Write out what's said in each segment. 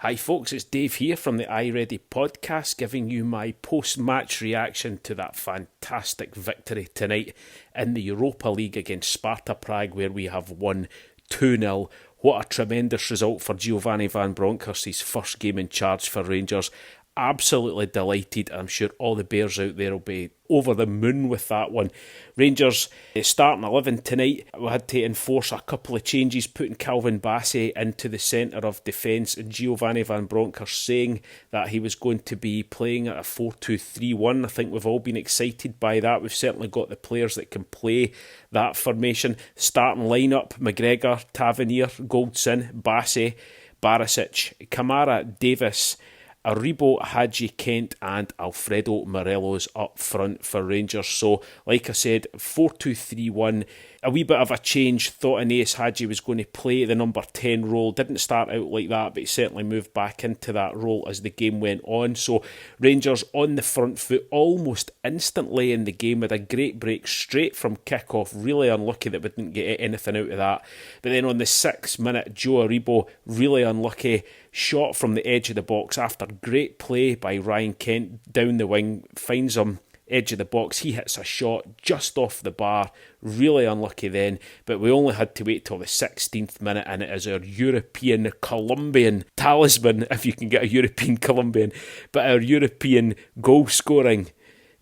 Hi folks, it's Dave here from the iReady podcast, giving you my post-match reaction to that fantastic victory tonight in the Europa League against Sparta Prague, where we have won 2-0. What a tremendous result for Giovanni van Bronckhorst's first game in charge for Rangers. Absolutely delighted. I'm sure all the Bears out there will be over the moon with that one. Rangers starting 11 tonight. We had to enforce a couple of changes, putting Calvin Bassey into the centre of defence, and Giovanni van Bronckhorst saying that he was going to be playing at a 4-2-3-1. I think we've all been excited by that. We've certainly got the players that can play that formation. Starting lineup: McGregor, Tavernier, Goldson, Bassey, Barisic, Kamara, Davis, Aribo, Hagi, Kent and Alfredo Morelos up front for Rangers. So, like I said, 4-2-3-1. A wee bit of a change. Thought Aeneas Hagi was going to play the number 10 role. Didn't start out like that, but he certainly moved back into that role as the game went on. So, Rangers on the front foot almost instantly in the game with a great break straight from kick-off. Really unlucky that we didn't get anything out of that. But then on the 6th minute, Joe Aribo, really unlucky. Shot from the edge of the box after great play by Ryan Kent down the wing, finds him edge of the box. He hits a shot just off the bar. Really unlucky then, but we only had to wait till the 16th minute, and it is our European Colombian talisman, if you can get a European Colombian, but our European goal scoring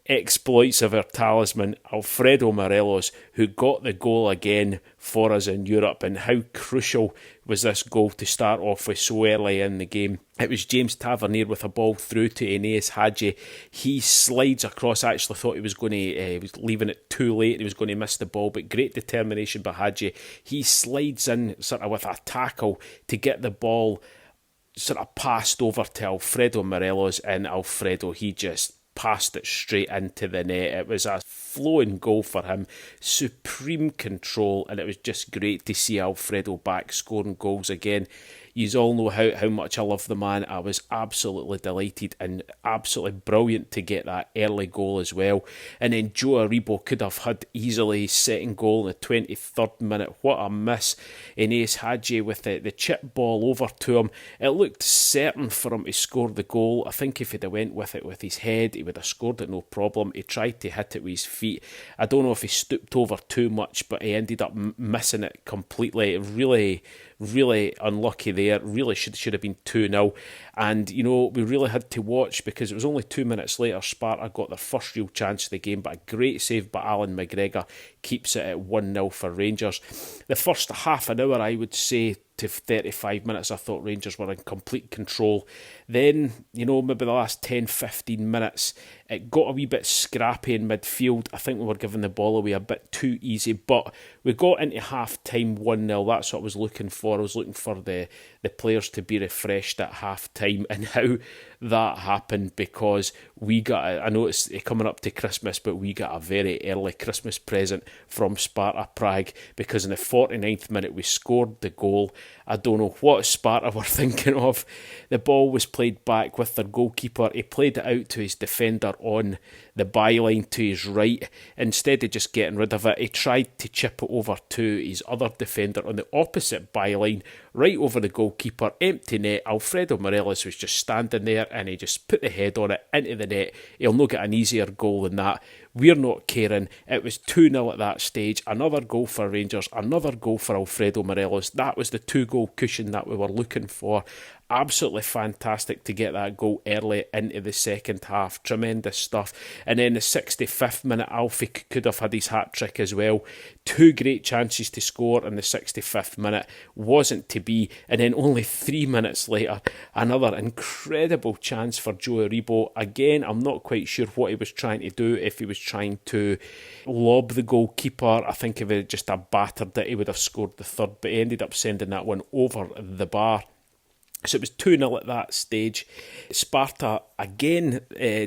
exploits of our talisman, Alfredo Morelos, who got the goal again for us in Europe. And how crucial was this goal to start off with so early in the game? It was James Tavernier with a ball through to Aeneas Hagi. He slides across. I actually thought he was leaving it too late. He was going to miss the ball, but great determination by Hagi. He slides in sort of with a tackle to get the ball sort of passed over to Alfredo Morelos, and Alfredo, he just passed it straight into the net. It was a flowing goal for him, supreme control, and it was just great to see Alfredo back scoring goals again. You all know how much I love the man. I was absolutely delighted and absolutely brilliant to get that early goal as well. And then Joe Aribo could have had easily his second goal in the 23rd minute. What a miss. Aeneas Hagi with the chip ball over to him. It looked certain for him to score the goal. I think if he'd have went with it with his head, he would have scored it no problem. He tried to hit it with his feet. I don't know if he stooped over too much, but he ended up missing it completely. Really unlucky there. Really should have been 2-0. And, you know, we really had to watch, because it was only 2 minutes later Sparta got their first real chance of the game, but a great save by Alan McGregor keeps it at 1-0 for Rangers. The first half an hour, I would say, to 35 minutes, I thought Rangers were in complete control. Then, you know, maybe the last 10-15 minutes, it got a wee bit scrappy in midfield. I think we were giving the ball away a bit too easy, but we got into half-time 1-0. That's what I was looking for. I was looking for the players to be refreshed at half-time, and how that happened, because we got, I know it's coming up to Christmas, but we got a very early Christmas present from Sparta Prague, because in the 49th minute we scored the goal. I don't know what Sparta were thinking of. The ball was played back with their goalkeeper. He played it out to his defender on the byline to his right. Instead of just getting rid of it, he tried to chip it over to his other defender on the opposite byline, right over the goalkeeper, empty net. Alfredo Morelos was just standing there, and he just put the head on it into the net. He'll not get an easier goal than that. We're not caring. It was 2-0 at that stage. Another goal for Rangers, another goal for Alfredo Morelos. That was the 2-goal cushion that we were looking for. Absolutely fantastic to get that goal early into the second half. Tremendous stuff. And then the 65th minute, Alfie could have had his hat-trick as well. 2 great chances to score in the 65th minute. Wasn't to be. And then only 3 minutes later, another incredible chance for Joe Aribo. Again, I'm not quite sure what he was trying to do. If he was trying to lob the goalkeeper, I think if he just battered it, he would have scored the third. But he ended up sending that one over the bar. So it was 2-0 at that stage. Sparta, again,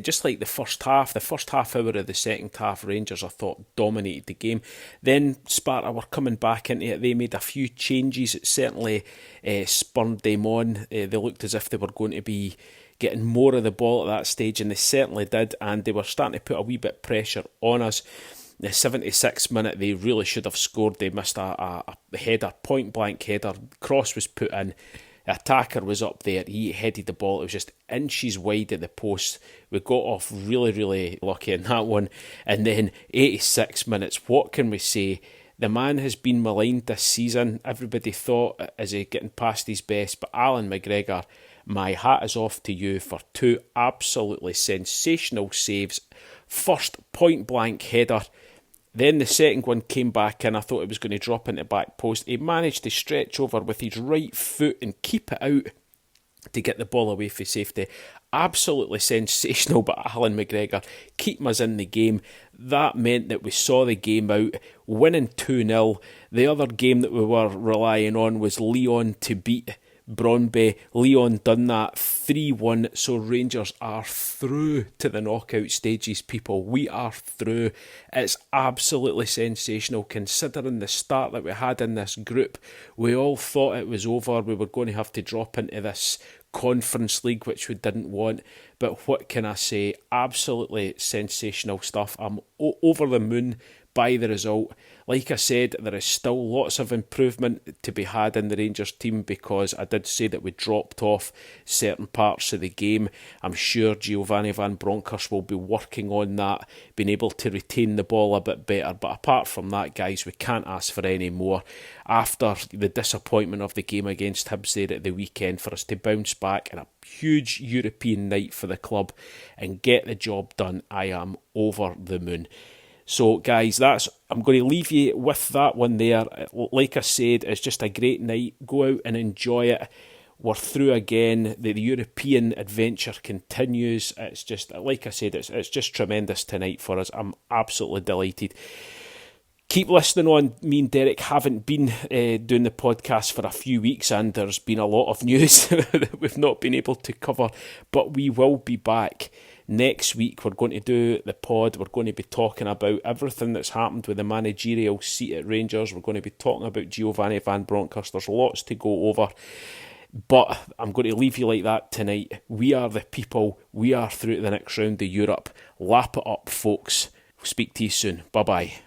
just like the first half hour of the second half, Rangers, I thought, dominated the game. Then Sparta were coming back into it. They made a few changes. It certainly spurred them on. They looked as if they were going to be getting more of the ball at that stage, and they certainly did, and they were starting to put a wee bit of pressure on us. The 76th minute, they really should have scored. They missed a header, point-blank header. Cross was put in. The attacker was up there. He headed the ball. It was just inches wide at the post. We got off really, really lucky in that one. And then 86 minutes. What can we say? The man has been maligned this season. Everybody thought, is he getting past his best? But Alan McGregor, my hat is off to you for two absolutely sensational saves. First point-blank header. Then the second one came back in. I thought it was going to drop into back post. He managed to stretch over with his right foot and keep it out to get the ball away for safety. Absolutely sensational, but Alan McGregor keeping us in the game. That meant that we saw the game out, winning 2-0. The other game that we were relying on was Leon to beat Brøndby. Leon done that 3-1, so Rangers are through to the knockout stages, people. We are through. It's absolutely sensational considering the start that we had in this group. We all thought it was over. We were going to have to drop into this Conference League, which we didn't want. But what can I say? Absolutely sensational stuff. I'm over the moon by the result. Like I said, there is still lots of improvement to be had in the Rangers team, because I did say that we dropped off certain parts of the game. I'm sure Giovanni Van Bronckhorst will be working on that, being able to retain the ball a bit better. But apart from that, guys, we can't ask for any more. After the disappointment of the game against Hibs there at the weekend, for us to bounce back in a huge European night for the club and get the job done, I am over the moon. So, guys, I'm going to leave you with that one there. Like I said, it's just a great night. Go out and enjoy it. We're through again. The European adventure continues. It's just, like I said, it's just tremendous tonight for us. I'm absolutely delighted. Keep listening on. Me and Derek haven't been doing the podcast for a few weeks, and there's been a lot of news that we've not been able to cover, but we will be back. Next week, we're going to do the pod. We're going to be talking about everything that's happened with the managerial seat at Rangers. We're going to be talking about Giovanni Van Bronckhorst. There's lots to go over. But I'm going to leave you like that tonight. We are the people. We are through to the next round of Europe. Lap it up, folks. Speak to you soon. Bye-bye.